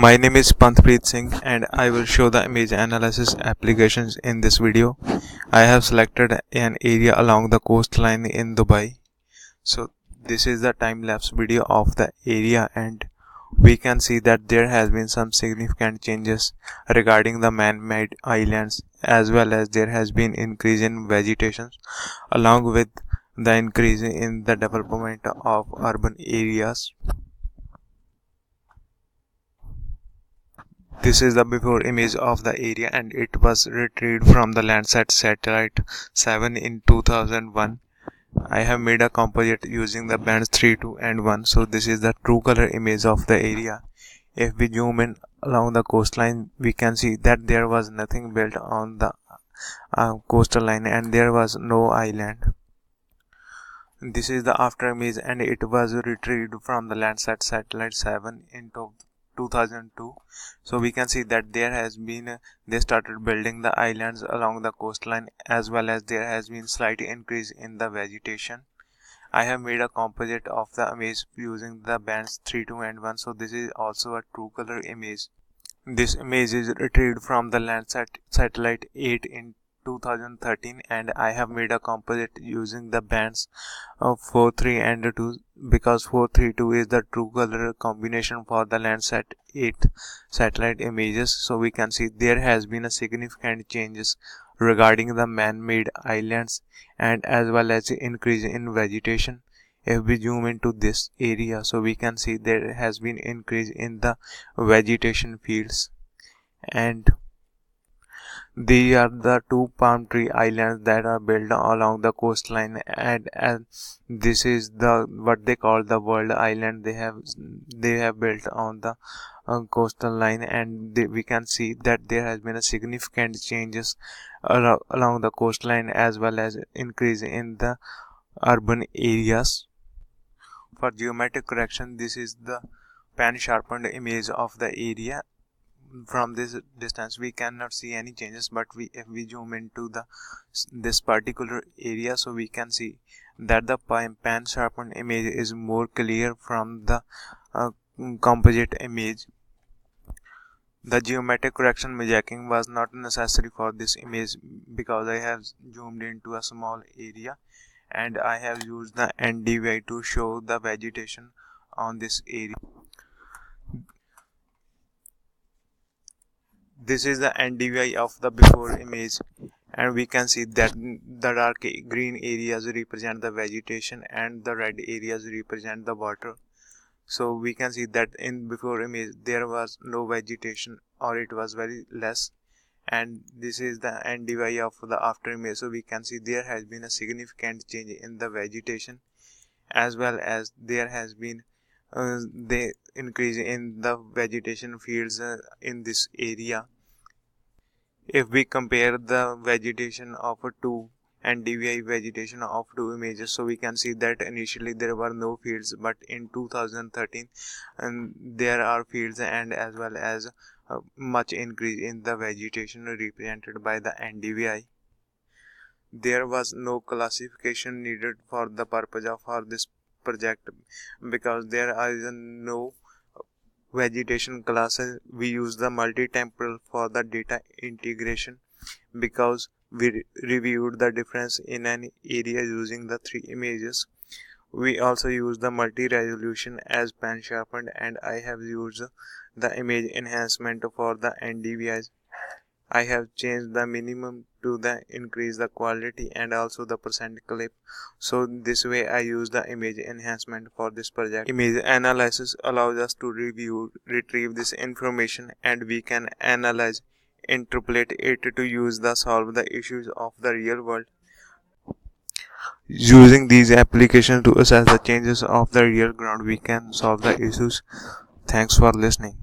My name is Pantpreet Singh and I will show the image analysis applications in this video. I have selected an area along the coastline in Dubai. So this is the time-lapse video of the area, and we can see that there has been some significant changes regarding the man-made islands, as well as there has been increase in vegetation along with the increase in the development of urban areas. This is the before image of the area, and it was retrieved from the Landsat satellite 7 in 2001. I have made a composite using the bands 3, 2 and 1. So this is the true color image of the area. If we zoom in along the coastline, we can see that there was nothing built on the coastal line and there was no island. This is the after image, and it was retrieved from the Landsat satellite 7 in 2002. So we can see that there has been they started building the islands along the coastline, as well as there has been slight increase in the vegetation. I have made a composite of the image using the bands 3, 2 and 1. So this is also a true color image. This image is retrieved from the Landsat satellite 8 in 2013, and I have made a composite using the bands of 4, 3 and 2, because 4, 3, 2 is the true color combination for the Landsat 8 satellite images. So we can see there has been a significant changes regarding the man-made islands and as well as increase in vegetation. If we zoom into this area, so we can see there has been increase in the vegetation fields, and these are the two palm tree islands that are built along the coastline, and this is the what they call the world island they have built on the coastal line, and we can see that there has been a significant changes along the coastline as well as increase in the urban areas. For geometric correction, this is the pan sharpened image of the area. From this distance we cannot see any changes, but if we zoom into this particular area, so we can see that the pan sharpened image is more clear from the composite image. The geometric correction hijacking was not necessary for this image because I have zoomed into a small area and I have used the NDVI to show the vegetation on this area. This is the NDVI of the before image, and we can see that the dark green areas represent the vegetation and the red areas represent the water. So we can see that in before image there was no vegetation, or it was very less, and this is the NDVI of the after image. So we can see there has been a significant change in the vegetation, as well as there has been the increase in the vegetation fields in this area. If we compare the vegetation of two NDVI vegetation of two images, so we can see that initially there were no fields, but in 2013 there are fields and as well as much increase in the vegetation represented by the NDVI. There was no classification needed for the purpose of this project because there is no vegetation classes. We use the multi-temporal for the data integration because we reviewed the difference in an area using the 3 images. We also use the multi-resolution as pan sharpened, and I have used the image enhancement for the NDVIs. I have changed the minimum to the increase the quality and also the percent clip. So this way I use the image enhancement for this project. Image analysis allows us to retrieve this information, and we can analyze, interpolate it to solve the issues of the real world. Using these applications to assess the changes of the real ground, we can solve the issues. Thanks for listening.